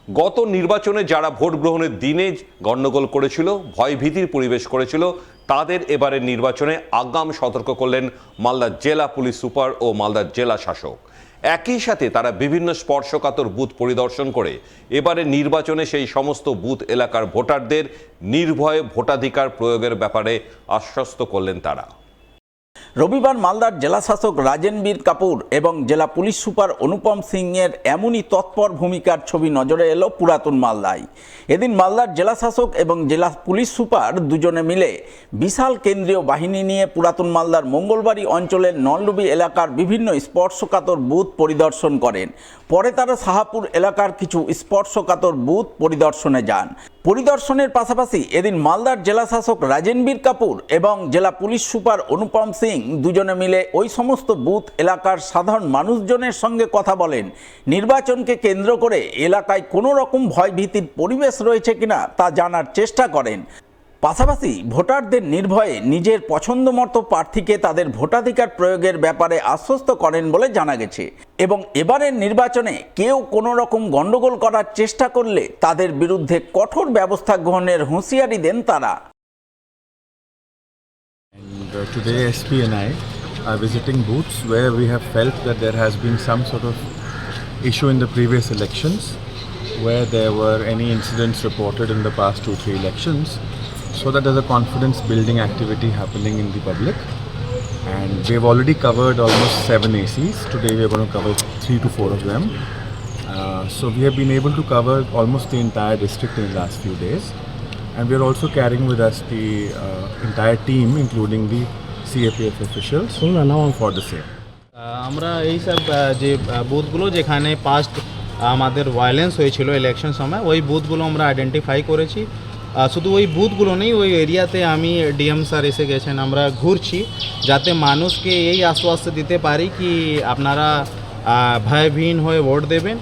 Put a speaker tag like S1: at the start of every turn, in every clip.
S1: গত নির্বাচনে যারা ভোট গ্রহণের দিনে গণ্ডগোল করেছিল, ভয়ভীতির পরিবেশ করেছিল, তাদের এবারের নির্বাচনে আগাম সতর্ক করলেন মালদার জেলা পুলিশ সুপার ও মালদার জেলা শাসক। একই সাথে তারা বিভিন্ন স্পর্শকাতর বুথ পরিদর্শন করে এবারে নির্বাচনে সেই সমস্ত বুথ এলাকার ভোটারদের নির্ভয়ে ভোটাধিকার প্রয়োগের ব্যাপারে আশ্বস্ত করলেন তারা।
S2: রবিবার মালদার জেলাশাসক রাজেনবীর কাপুর এবং জেলা পুলিশ সুপার অনুপম সিংয়ের এমনই তৎপর ভূমিকার ছবি নজরে এলো পুরাতন মালদায়। এদিন মালদার জেলাশাসক এবং জেলা পুলিশ সুপার দুজনে মিলে বিশাল কেন্দ্রীয় বাহিনী নিয়ে পুরাতন মালদার মঙ্গলবাড়ি অঞ্চলের নলডুবি এলাকার বিভিন্ন স্পর্শকাতর বুথ পরিদর্শন করেন। পরে তারা শাহাপুর এলাকার কিছু স্পর্শকাতর বুথ পরিদর্শনে যান। পরিদর্শনের পাশাপাশি এদিন মালদার জেলাশাসক রাজেনবীর কাপুর এবং জেলা পুলিশ সুপার অনুপম সিং দুজনে মিলে ওই সমস্ত বুথ এলাকার সাধারণ মানুষজনের সঙ্গে কথা বলেন। নির্বাচনকে কেন্দ্র করে এলাকায় কোনো রকম ভয়ভীতির পরিবেশ রয়েছে কিনা তা জানার চেষ্টা করেন। পাশাপাশি ভোটারদের নির্ভয়ে নিজের পছন্দমতো প্রার্থীকে তাদের ভোটাধিকার প্রয়োগের ব্যাপারে আশ্বস্ত করেন বলে জানা গেছে এবং এবারের নির্বাচনে কেউ কোনো রকম গণ্ডগোল করার চেষ্টা করলে তাদের বিরুদ্ধে কঠোর ব্যবস্থা গ্রহণের হুঁশিয়ারি দেন তারা।
S3: Today SP and I are visiting booths where we have felt that there has been some sort of issue in the previous elections, where there were any incidents reported in the past 2-3 elections, so that there's a confidence building activity happening in the public. And we've already covered almost 7 ACs. Today we're going to cover 3 to 4 of them. So we have been able to cover almost the entire district in the last few days. And we're also carrying with us the entire team, including the CAPF officials for the same.
S4: আমরা এই সব যে বুথগুলো যেখানে past আমাদের violence হয়েছিল election সময়, ওই বুথগুলো আমরা আইডেন্টিফাই করেছি। শুধু ওই বুথগুলো নেই, ওই এরিয়াতে আমি ডিএম স্যার এসে গেছেন, আমরা ঘুরছি যাতে মানুষকে এই আশ্বাস দিতে পারি কি আপনারা ভয়হীন হয়ে ভোট দেবেন।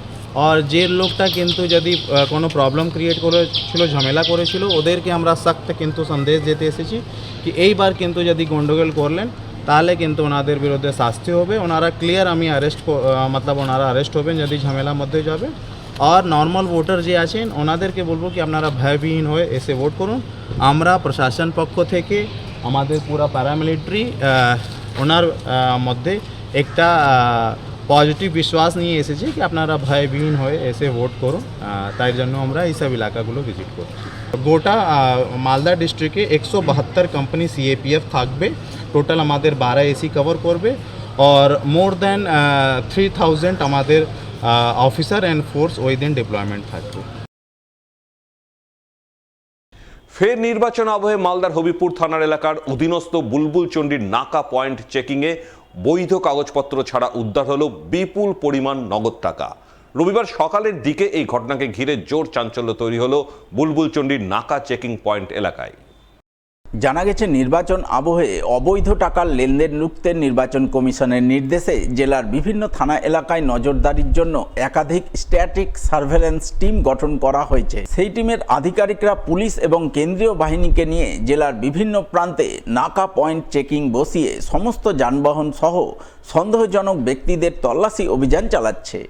S4: আর যে লোকটা কিন্তু যদি কোনো প্রবলেম ক্রিয়েট করেছিল, ঝামেলা করেছিল, ওদেরকে আমরা সখ্ত কিন্তু সন্দেশ দিতে এসেছি কি এইবার কিন্তু যদি গন্ডগোল করলেন তাহলে কিন্তু ওনাদের বিরুদ্ধে শাস্তি হবে। ওনারা ক্লিয়ার আমি ওনারা অ্যারেস্ট হবেন যদি ঝামেলার মধ্যে যাবে। আর নর্মাল ভোটার যে আছেন ওনাদেরকে বলবো কি আপনারা ভয়বিহীন হয়ে এসে ভোট করুন। আমরা প্রশাসন পক্ষ থেকে আমাদের পুরা প্যারামিলিটারি ওনার মধ্যে একটা পজিটিভ বিশ্বাস নিয়ে এসেছি কি আপনারা ভয়বিহীন হয়ে এসে ভোট করুন। তাই জন্য আমরা এই সব এলাকাগুলো ভিজিট করছি। গোটা মালদা ডিস্ট্রিক্টে 172 কোম্পানি CAPF থাকবে। টোটাল আমাদের 12 AC কভার করবে আর মোর দ্যান 3000 আমাদের অফিসার অ্যান্ড ফোর্স ওই দিন ডিপ্লয়মেন্ট থাকবে।
S1: ফের নির্বাচন আবহে মালদার হবিপুর থানার এলাকার অধীনস্থ বুলবুলচন্ডির নাকা পয়েন্ট চেকিংয়ে বৈধ কাগজপত্র ছাড়া উদ্ধার হলো বিপুল পরিমাণ নগদ টাকা। রবিবার সকালের দিকে এই ঘটনাকে ঘিরে জোর চাঞ্চল্য তৈরি হলো বুলবুলচন্ডির নাকা চেকিং পয়েন্ট এলাকায়।
S2: জানা গেছে নির্বাচন আবহে অবৈধ টাকার লেনদেন রুখতে নির্বাচন কমিশনের নির্দেশে জেলার বিভিন্ন থানা এলাকায় নজরদারির জন্য একাধিক স্ট্যাটিক সার্ভেলেন্স টিম গঠন করা হয়েছে। সেই টিমের আধিকারিকরা পুলিশ এবং কেন্দ্রীয় বাহিনীকে নিয়ে জেলার বিভিন্ন প্রান্তে নাকা পয়েন্ট চেকিং বসিয়ে সমস্ত যানবাহন সহ সন্দেহজনক ব্যক্তিদের তল্লাশি অভিযান চালাচ্ছে।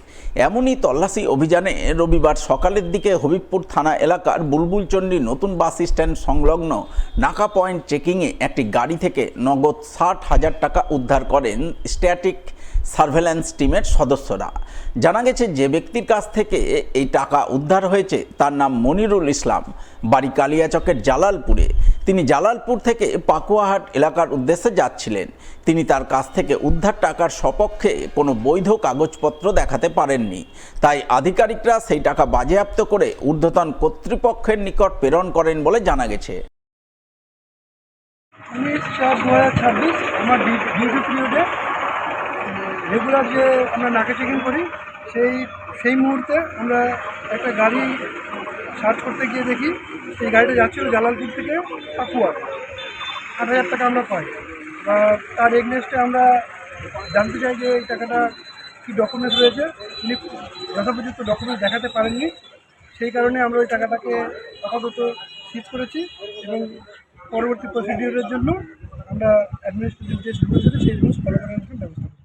S2: এমনই তল্লাশি অভিযানে রবিবার সকালের দিকে হবিবপুর থানা এলাকার বুলবুলচন্ডী নতুন বাস স্ট্যান্ড সংলগ্ন নাকা পয়েন্ট চেকিংয়ে একটি গাড়ি থেকে নগদ 60,000 টাকা উদ্ধার করেন স্ট্যাটিক সার্ভেলেন্স টিমের সদস্যরা। জানা গেছে যে ব্যক্তির কাছ থেকে এই টাকা উদ্ধার হয়েছে তার নাম মনিরুল ইসলাম, বাড়ি কালিয়াচকের জালালপুরে। তিনি জালালপুর থেকে পাকুয়াহাট এলাকার উদ্দেশ্যে যাচ্ছিলেন। তিনি তার কাছ থেকে উদ্ধার টাকার সপক্ষে কোনো বৈধ কাগজপত্র দেখাতে পারেননি। তাই আধিকারিকরা সেই টাকা বাজেয়াপ্ত করে ঊর্ধ্বতন কর্তৃপক্ষের নিকট প্রেরণ করেন বলে জানা গেছে।
S5: 19/4/2026 আমার ডিউটি পিরিয়ডে রেগুলার যে আমরা নাকা চেকিং করি সেই মুহূর্তে আমরা একটা গাড়ি সার্চ করতে গিয়ে দেখি সেই গাড়িটা যাচ্ছিল জালালপুর থেকে পাকুয়া। 8,000 টাকা আমরা পাই। তার এগনেস্টে আমরা জানতে চাই যে এই টাকাটা কী ডকুমেন্টস রয়েছে। তিনি যথোপযুক্ত ডকুমেন্টস দেখাতে পারেননি। সেই কারণে আমরা ওই টাকাটাকে আপাতত সিজ করেছি এবং পরবর্তী প্রসিডিওরের জন্য আমরা অ্যাডমিনিস্ট্রেটিভ যে রুলস আছে সেই রুলস ফলো করার ব্যবস্থা